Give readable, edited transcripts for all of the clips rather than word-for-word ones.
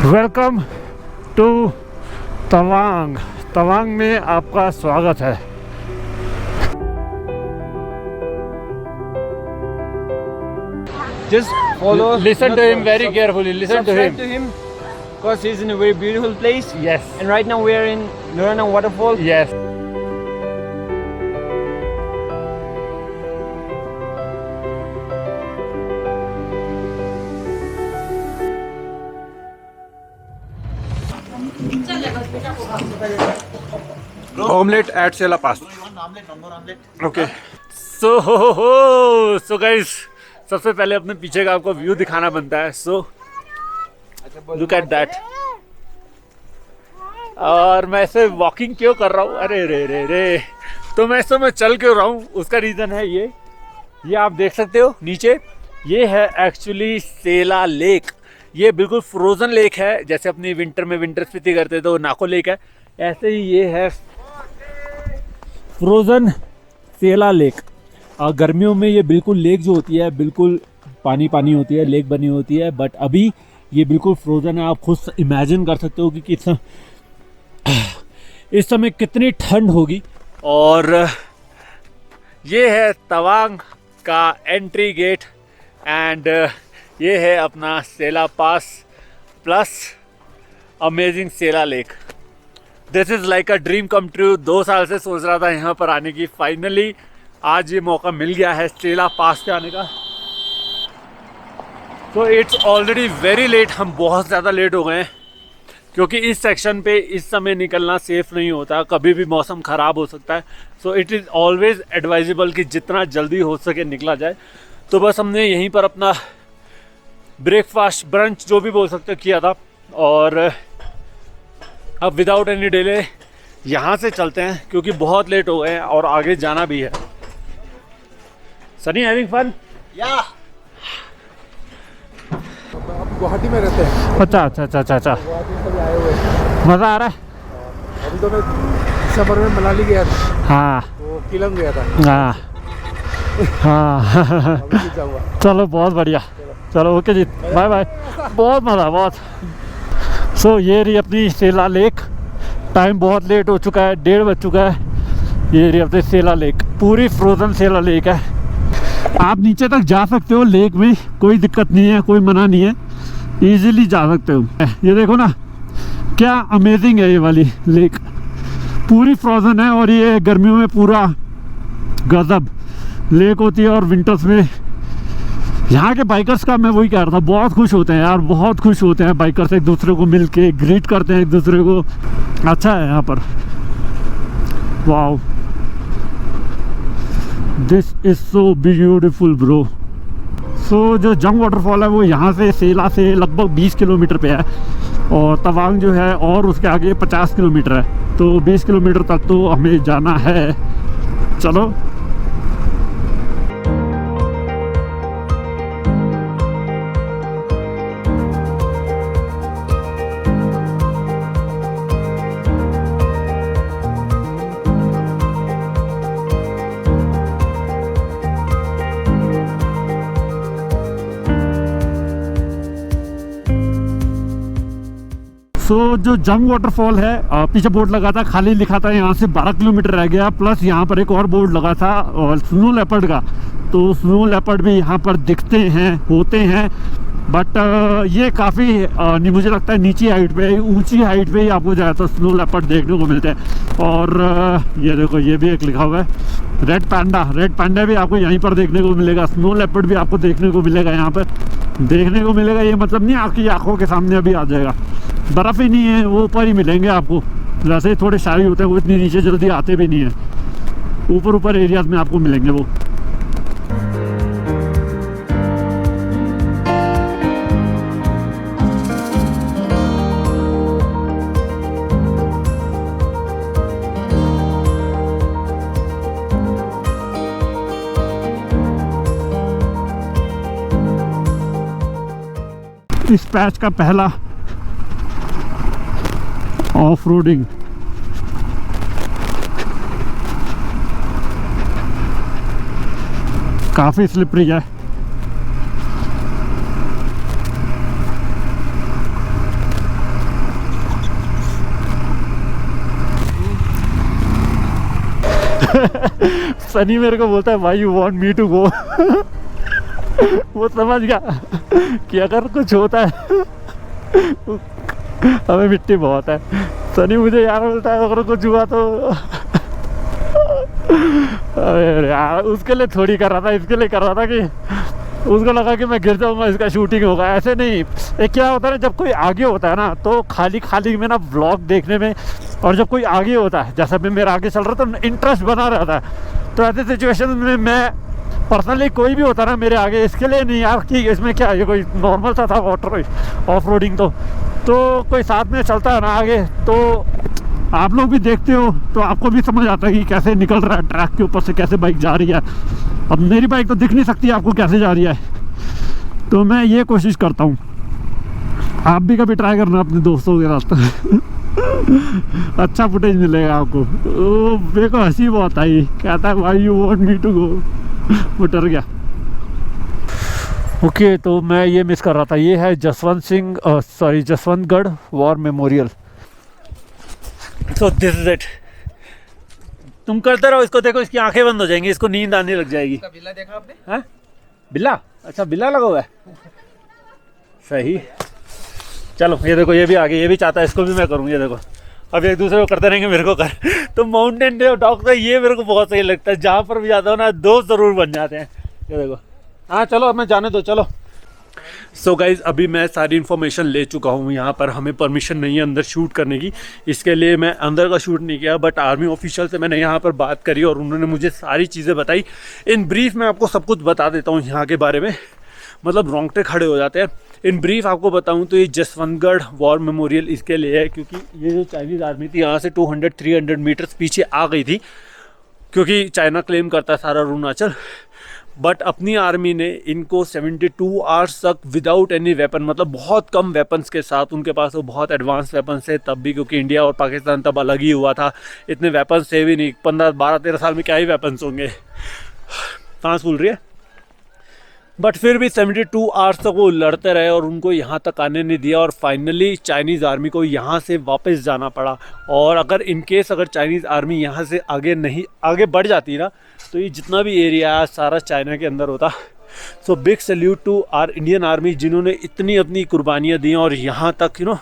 Welcome to Tawang. Tawang में आपका स्वागत है। Just follow. Listen to him very carefully. Listen to Subscribe him. to him because he's in a very beautiful place. Yes. And right now we are in Nurana waterfall. Yes. Omelette at Sela Pass. Okay so guys, सबसे पहले अपने पीछे का आपको view दिखाना बनता है। So look at that. और मैं ऐसे वॉकिंग क्यों कर रहा हूँ, अरे रे रे रे, तो मैं इस समय चल क्यों रहा हूँ, उसका रीज़न है ये आप देख सकते हो नीचे। ये है एक्चुअली सेला लेक। ये बिल्कुल फ्रोज़न लेक है, जैसे अपनी विंटर में विंटर स्पीति करते तो नाको लेक है, ऐसे ही ये है फ्रोज़न सेला लेक। गर्मियों में ये बिल्कुल लेक जो होती है बिल्कुल पानी पानी होती है, लेक बनी होती है, बट अभी ये बिल्कुल फ्रोज़न है। आप खुद इमेजिन कर सकते हो कि इस समय कितनी ठंड होगी। और ये है तवांग का एंट्री गेट एंड ये है अपना Sela pass plus amazing Sela lake. This is like a dream come true. 2 साल से सोच रहा था यहाँ पर आने की, फाइनली आज ये मौका मिल गया है सेला पास पे आने का। तो इट्स ऑलरेडी वेरी लेट, हम बहुत ज़्यादा लेट हो गए हैं क्योंकि इस सेक्शन पे इस समय निकलना सेफ़ नहीं होता, कभी भी मौसम ख़राब हो सकता है। So it is always advisable कि जितना जल्दी हो सके निकला जाए। तो बस हमने यहीं पर अपना ब्रेकफास्ट ब्रंच जो भी बोल सकते किया था, और अब विदाउट एनी डिले यहाँ से चलते हैं क्योंकि बहुत लेट हो गए हैं और आगे जाना भी है। Sunny having fun? या आप गुवाहाटी में रहते हैं? अच्छा अच्छा अच्छा अच्छा अच्छा, गुवाहाटी से भी आए हुए हैं। मज़ा आ रहा है। अभी तो मैं दिसंबर में मनाली गया था, हाँ तो किलंग गया था। हाँ हाँ अभी भी जाऊँगा। चलो बहुत बढ़िया, चलो ओके जी, बाय बाय। बहुत मज़ा, बहुत। सो ये रही अपनी सेला लेक। टाइम बहुत लेट हो चुका है, 1:30 बज चुका है। ये रही अपनी सेला लेक, पूरी फ्रोज़न सेला लेक है। आप नीचे तक जा सकते हो लेक में, कोई दिक्कत नहीं है, कोई मना नहीं है, इजीली जा सकते हो। ये देखो ना क्या अमेजिंग है ये वाली लेक, पूरी फ्रोज़न है। और ये गर्मियों में पूरा गजब लेक होती है, और विंटर्स में यहाँ के बाइकर्स का मैं वही कह रहा था, बहुत खुश होते हैं यार, बहुत खुश होते हैं बाइकर्स, एक दूसरे को मिल के ग्रीट करते हैं एक दूसरे को। अच्छा है यहाँ पर, wow, this is so beautiful bro. So जो जंग वाटरफॉल है वो यहाँ से सेला से लगभग 20 किलोमीटर पे है, और तवांग जो है और उसके आगे 50 किलोमीटर है, तो 20 किलोमीटर तक तो हमें जाना है। चलो जो जंग वाटरफॉल है, पीछे बोर्ड लगा था, खाली लिखा था यहाँ से 12 किलोमीटर रह गया, प्लस यहाँ पर एक और बोर्ड लगा था और स्नो लेपर्ड का। तो स्नो लेपर्ड भी यहाँ पर दिखते हैं, होते हैं, बट ये काफ़ी नहीं, मुझे लगता है नीची हाइट पे, ऊंची हाइट पे ही आपको ज़्यादातर स्नो लेपर्ड देखने को मिलते हैं। और ये देखो, ये भी एक लिखा हुआ है रेड पैंडा भी आपको यहीं पर देखने को मिलेगा। स्नो लेपर्ड भी आपको देखने को मिलेगा, यहाँ पर देखने को मिलेगा। ये मतलब नहीं आपकी आंखों के सामने अभी आ जाएगा, बर्फ़ ही नहीं है, वो ऊपर ही मिलेंगे आपको। वैसे थोड़े शाही होते हैं, वो इतनी नीचे जल्दी आते भी नहीं है, ऊपर एरियाज़ में आपको मिलेंगे वो। इस पैच का पहला ऑफ रोडिंग। काफ़ी स्लिपरी है। सनी मेरे को बोलता है भाई you want me to go. वो समझ गया कि अगर कुछ होता है हमें मिट्टी बहुत है। सनी मुझे यार बोलता है अगर कुछ हुआ तो अरे यार उसके लिए थोड़ी कर रहा था, इसके लिए कर रहा था कि उसको लगा कि मैं गिर जाऊंगा, इसका शूटिंग होगा। ऐसे नहीं, एक क्या होता है ना, जब कोई आगे होता है ना तो खाली में ना व्लॉग देखने में, और जब कोई आगे होता है जैसा भी मेरा आगे चल रहा तो इंटरेस्ट बना रहता है। तो ऐसे सिचुएशन में मैं पर्सनली कोई भी होता है ना मेरे आगे, इसके लिए नहीं यार कि इसमें क्या है, ये कोई नॉर्मल सा था वाटर ऑफ रोडिंग। तो कोई साथ में चलता है ना आगे, तो आप लोग भी देखते हो तो आपको भी समझ आता है कि कैसे निकल रहा है ट्रैक के ऊपर से, कैसे बाइक जा रही है। अब मेरी बाइक तो दिख नहीं सकती आपको कैसे जा रही है, तो मैं ये कोशिश करता हूँ। आप भी कभी ट्राई करना अपने दोस्तों के साथ। अच्छा फुटेज मिलेगा आपको। ओ मेरे को हंसी बहुत आई, कहता है भाई you want me to go, वो डर गया। ओके तो मैं ये मिस कर रहा था, ये है Jaswantgarh war memorial. So this is it. तुम करते रहो इसको, देखो इसकी आंखें बंद हो जाएंगी, इसको नींद आने लग जाएगी। बिल्ला देखा आपने? हाँ बिल्ला, अच्छा बिल्ला लगा हुआ है, सही। चलो ये देखो ये भी आ गई, ये भी चाहता है इसको भी मैं करूँ। ये देखो अब एक दूसरे को करते रहेंगे, मेरे को कर। तो माउंटेन डॉग का ये मेरे को बहुत सही लगता है, जहाँ पर भी जाता हूँ ना दोस्त ज़रूर बन जाते हैं। ये देखो हाँ चलो अब मैं जाने दो, चलो। सो गाइज़ अभी मैं सारी इन्फॉर्मेशन ले चुका हूँ। यहाँ पर हमें परमिशन नहीं है अंदर शूट करने की, इसके लिए मैं अंदर का शूट नहीं किया। बट आर्मी ऑफिशियल से मैंने यहाँ पर बात करी और उन्होंने मुझे सारी चीज़ें बताई। इन ब्रीफ मैं आपको सब कुछ बता देता हूँ यहाँ के बारे में, मतलब रोंगटे खड़े हो जाते हैं। इन ब्रीफ आपको बताऊँ तो ये जसवंतगढ़ वॉर मेमोरियल इसके लिए है क्योंकि ये जो चाइनीज़ आर्मी थी यहाँ से 200-300 मीटर्स पीछे आ गई थी, क्योंकि चाइना क्लेम करता है सारा अरुणाचल। बट अपनी आर्मी ने इनको 72 आवर्स तक विदाउट एनी वेपन, मतलब बहुत कम वेपन्स के साथ, उनके पास वो बहुत एडवांस वेपन्स है तब भी, क्योंकि इंडिया और पाकिस्तान तब अलग ही हुआ था, इतने वेपन्स थे भी नहीं। 15-12-13 साल में क्या ही वेपन्स होंगे, सांस फूल रही है। बट फिर भी 72 आवर्स तक वो लड़ते रहे और उनको यहाँ तक आने नहीं दिया, और फाइनली चाइनीज़ आर्मी को यहाँ से वापस जाना पड़ा। और अगर इन केस अगर चाइनीज़ आर्मी यहाँ से आगे बढ़ जाती ना, तो ये जितना भी एरिया है सारा चाइना के अंदर होता। So big salute to our Indian army, जिन्होंने इतनी अपनी कुर्बानियाँ दी और यहाँ तक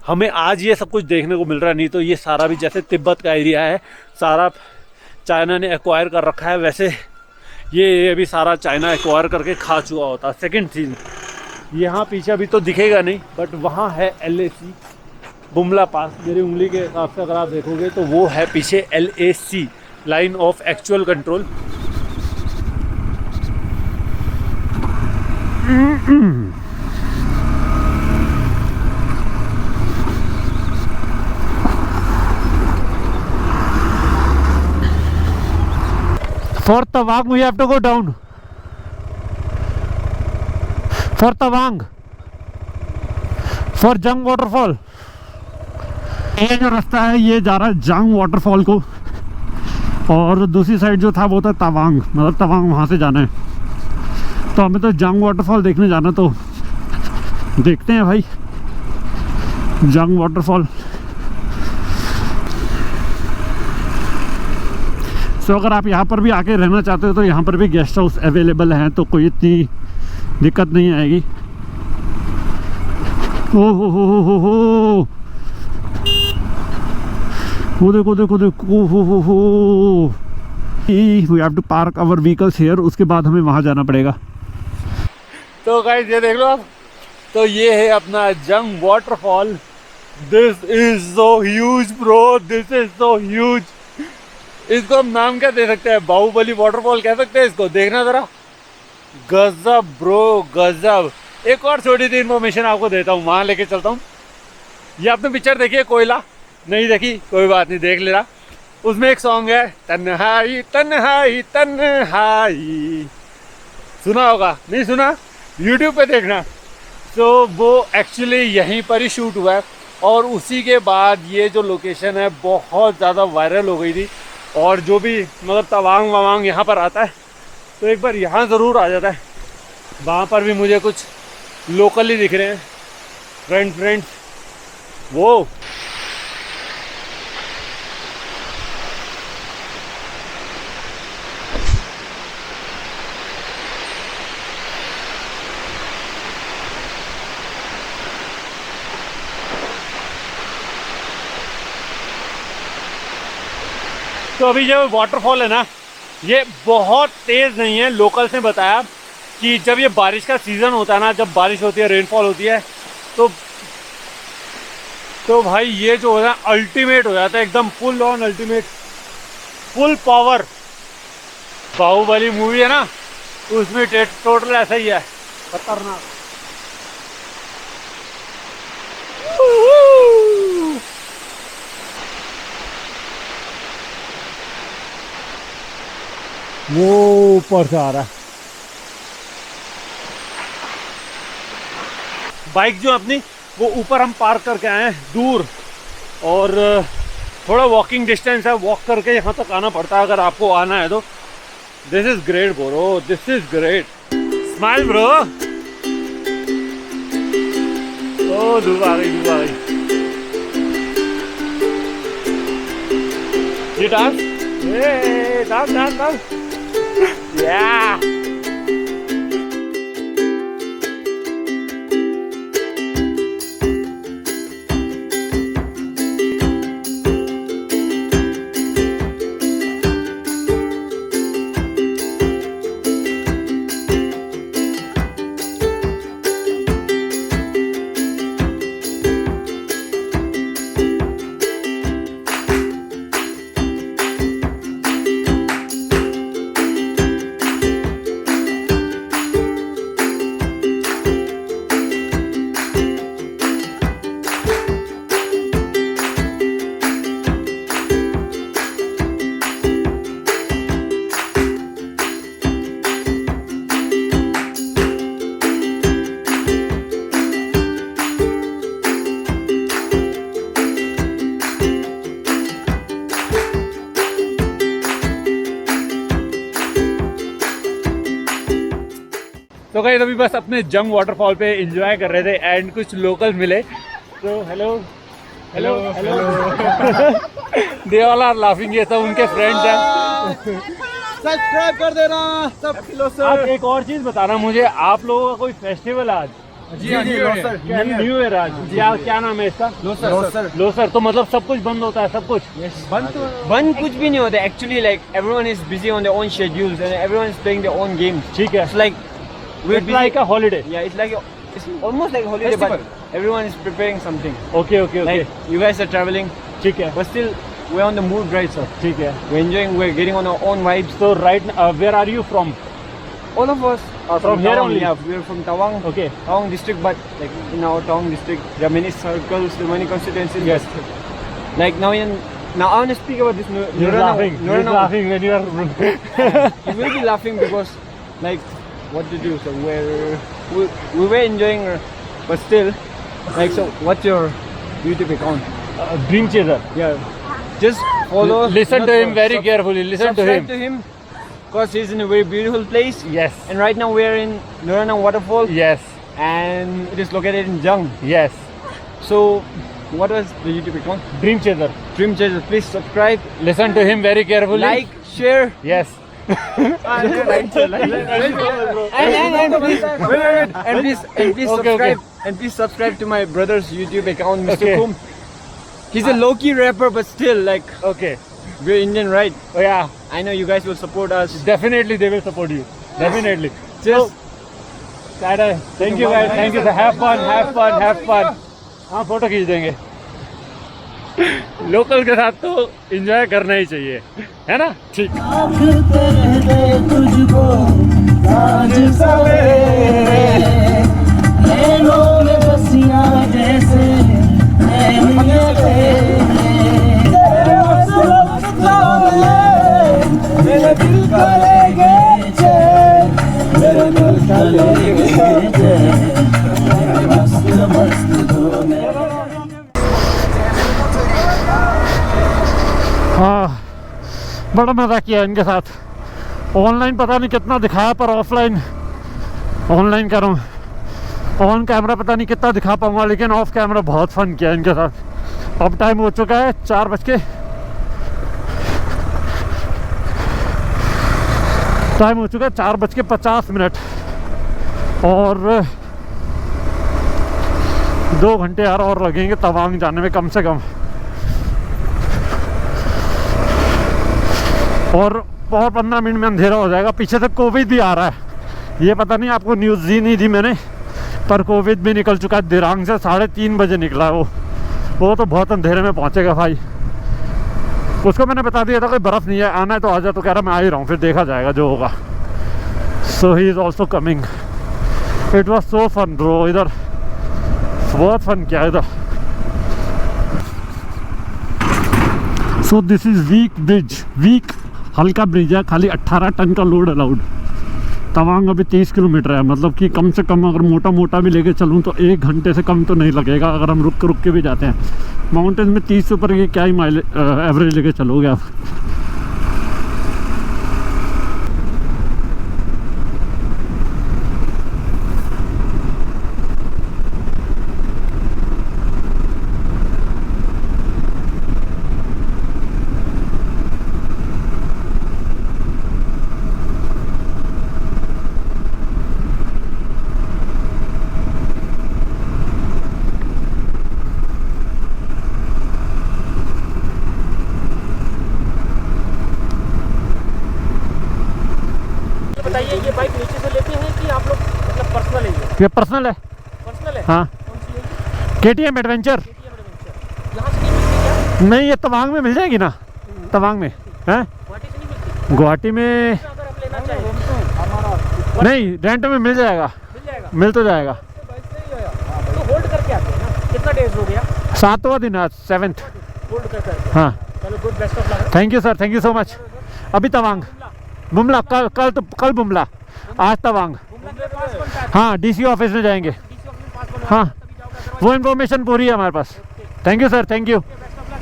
हमें आज ये सब कुछ देखने को मिल रहा है। नहीं तो ये सारा भी जैसे तिब्बत का एरिया है सारा चाइना ने एक्वायर कर रखा है, वैसे ये अभी सारा चाइना एक्वायर करके खा चुका होता। सेकंड थिंग, यहाँ पीछे अभी तो दिखेगा नहीं बट वहाँ है LAC बुमला पास। मेरी उंगली के हिसाब से अगर आप देखोगे तो वो है पीछे LAC, line of actual control. For Tawang we have to go down. For Tawang, for जंग वाटरफॉल। ये जो रास्ता है ये जा रहा है जंग वाटरफॉल को, और दूसरी साइड जो था वो था तवांग, मतलब तवांग वहाँ से जाना है। तो हमें तो जंग वाटरफॉल देखने जाना, तो देखते हैं भाई जंग वाटरफॉल। तो अगर आप यहाँ पर भी आके रहना चाहते हो तो यहाँ पर भी गेस्ट हाउस अवेलेबल हैं, तो कोई इतनी दिक्कत नहीं आएगी। ओ हो वो देखो देखो देखो हो। We have to park our vehicles here, उसके बाद हमें वहाँ जाना पड़ेगा। तो गाइस ये देख लो आप, तो ये है अपना जंग waterfall. This is so huge bro, this is so huge. इसको हम नाम क्या दे सकते हैं, बाहुबली वाटरफॉल कह सकते हैं इसको। देखना जरा, गजब ब्रो गजब। एक और छोटी सी इन्फॉर्मेशन आपको देता हूँ, वहाँ लेके चलता हूँ। ये आपने पिक्चर देखी है कोयला? नहीं देखी, कोई बात नहीं, देख लेना। उसमें एक सॉन्ग है तन्हाई तन्हाई तन्हाई, सुना होगा, नहीं सुना यूट्यूब पे देखना। तो वो एक्चुअली यहीं पर ही शूट हुआ है, और उसी के बाद ये जो लोकेशन है बहुत ज़्यादा वायरल हो गई थी। और जो भी मतलब तवांग ववांग यहाँ पर आता है तो एक बार यहाँ ज़रूर आ जाता है। वहाँ पर भी मुझे कुछ लोकल ही दिख रहे हैं फ्रेंड्स। तो अभी जो वाटरफॉल है ना, ये बहुत तेज़ नहीं है। लोकल्स ने बताया कि जब ये बारिश का सीज़न होता है ना, जब बारिश होती है, रेनफॉल होती है, तो भाई ये जो होता है अल्टीमेट हो जाता है, एकदम full on ultimate, full power. Baahubali movie है ना, उसमें टोटल ऐसा ही है, खतरनाक। वो ऊपर से आ रहा है। बाइक जो अपनी वो ऊपर हम पार्क करके आए हैं दूर, और थोड़ा वॉकिंग डिस्टेंस है, वॉक करके यहाँ तक आना पड़ता है अगर आपको आना है तो। This is great bro, this is great. Smile bro. ओ धूप आ गई, धूप आ गई। ये डांस, ये डांस डांस डांस, या तो गाइस अभी बस अपने जंग वाटरफॉल पे एंजॉय कर रहे थे एंड कुछ लोकल मिले, तो hello hello hello they all are laughing. ये सब उनके फ्रेंड्स हैं। सब्सक्राइब कर देना सब। आज एक और चीज बताना मुझे, आप लोगों का कोई फेस्टिवल आज? जी न्यू ईयर आज। क्या नाम है इसका? लोसर। तो मतलब सब कुछ बंद होता है, सब कुछ बंद कुछ भी नहीं होता actually. Like everyone is busy on their own schedules and everyone is playing their own games. ठीक है, like it's like a holiday. Yeah, it's almost like a holiday, Festival. but everyone is preparing something. Okay. Like you guys are traveling, ठीक है, but still we're on the move, right, sir? ठीक है। We're enjoying, we're getting on our own vibes. So right now, where are you from? All of us are From here Tawang. only? Yeah, we're from Tawang. Okay. Tawang district, but like in our Tawang district, there are many circles, there are many constituencies. Yes. Like now I want to speak about this. You're laughing. You're laughing when you are. You will be laughing because, like, what to do? So we were enjoying, but still, like, so what's your YouTube account? Dream Chaser. Yeah, just follow. Listen to him very carefully. Listen to subscribe him. to him, because he's in a very beautiful place. Yes. And right now we are in Nuranang Waterfall. Yes. And it is located in Jung. Yes. So, what was the YouTube account? Dream Chaser. Dream Chaser. Please subscribe. Listen to him very carefully. Like, share. Yes. And please subscribe. And please subscribe to my brother's YouTube account, Mr. Okay. Kum. He's a low-key rapper, but still, like, Okay. we're Indian, right? Oh yeah. I know you guys will support us. Definitely they will support you. Definitely. Just Thank you guys. Thank you. Have fun. हाँ photo खींच देंगे। Local के साथ तो enjoy करना ही चाहिए, है ना? ठीक। हाँ, बड़ा मज़ा किया इनके साथ। ऑनलाइन पता नहीं कितना दिखाया, पर ऑनलाइन कर रहा हूँ। ऑन कैमरा पता नहीं कितना दिखा पाऊँगा, लेकिन ऑफ कैमरा बहुत फन किया इनके साथ। अब टाइम हो चुका है 4:50। टाइम हो चुका है 4:50 और 2 घंटे यार और लगेंगे तवांग जाने में कम से कम। और 15 मिनट में अंधेरा हो जाएगा। पीछे से कोविड भी आ रहा है, ये पता नहीं आपको न्यूज़ दी नहीं दी मैंने, पर कोविड भी निकल चुका है। दिरांग से 3:30 बजे निकला है वो तो बहुत अंधेरे में पहुंचेगा भाई। उसको मैंने बता दिया था कि बर्फ़ नहीं है, आना है तो आ जा, तो कह रहा मैं आ ही रहा हूँ, फिर देखा जाएगा जो होगा। So he is also coming. It was so fun bro, इधर बहुत फन किया इधर। So this is weak bridge, weak हल्का ब्रिज है, खाली 18 टन का लोड अलाउड। तवांग अभी 30 किलोमीटर है, मतलब कि कम से कम अगर मोटा मोटा भी लेके चलूँ तो 1 घंटे से कम तो नहीं लगेगा, अगर हम रुक के भी जाते हैं। माउंटेन में 30 से ऊपर की क्या ही माइलेज एवरेज लेके चलोगे आप। बताइए, ये बाइक नीचे से लेते हैं कि आप लोग मतलब पर्सनल है? ये पर्सनल है। पर्सनल है? हाँ, कौन सी है ये? KTM adventure. KTM adventure. यहाँ से नहीं मिलती क्या? नहीं, ये तवांग में मिल जाएगी ना, तवांग में है। गुवाहाटी से नहीं मिलती? गुवाहाटी में अगर हम लेना चाहें नहीं, रेंट में मिल जाएगा, मिल जाएगा? मिल तो जाएगा। तो होल्ड करके आते हैं ना? कितना डेज हो गया? 7वां दिन आज, 7th। होल्ड करके। हाँ, चलो good, best of luck. Thank you sir, thank you so much. अभी तवांग, बुमला, कल बुमला, आज तवांग। बुमला के पास कौन सा? हाँ, DC ऑफिस में जाएंगे। डीसी ऑफिस में पास बनवाना हाँ, है, तभी जाओगे, otherwise वो इन्फॉर्मेशन पूरी है हमारे पास। Thank you sir, thank you. Best of luck.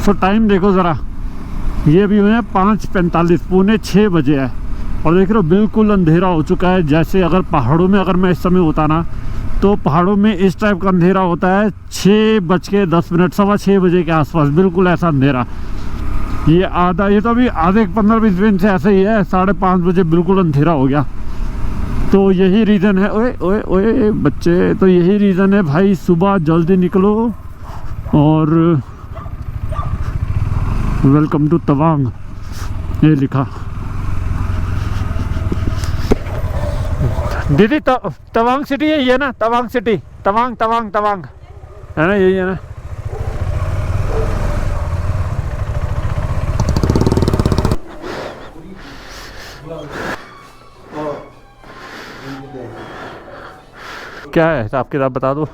So time देखो ज़रा, ये भी है 5:45, 5:45 बजे है, और देख रहे हो बिल्कुल अंधेरा हो चुका है। जैसे अगर पहाड़ों में अगर मैं इस समय होता ना, तो पहाड़ों में इस टाइप का अंधेरा होता है 6:10, 6:15 बजे के आसपास, बिल्कुल ऐसा अंधेरा। ये तो अभी आधे 15-20 मिनट से ऐसे ही है, 5:30 बजे बिल्कुल अंधेरा हो गया। तो यही रीज़न है, ओए ओए ओए बच्चे, तो यही रीज़न है भाई, सुबह जल्दी निकलो। और वेलकम टू तवांग ये लिखा। दीदी तवांग सिटी यही है ना? तवांग सिटी, तवांग है ना, यही है ना? क्या है हिसाब किताब बता दो।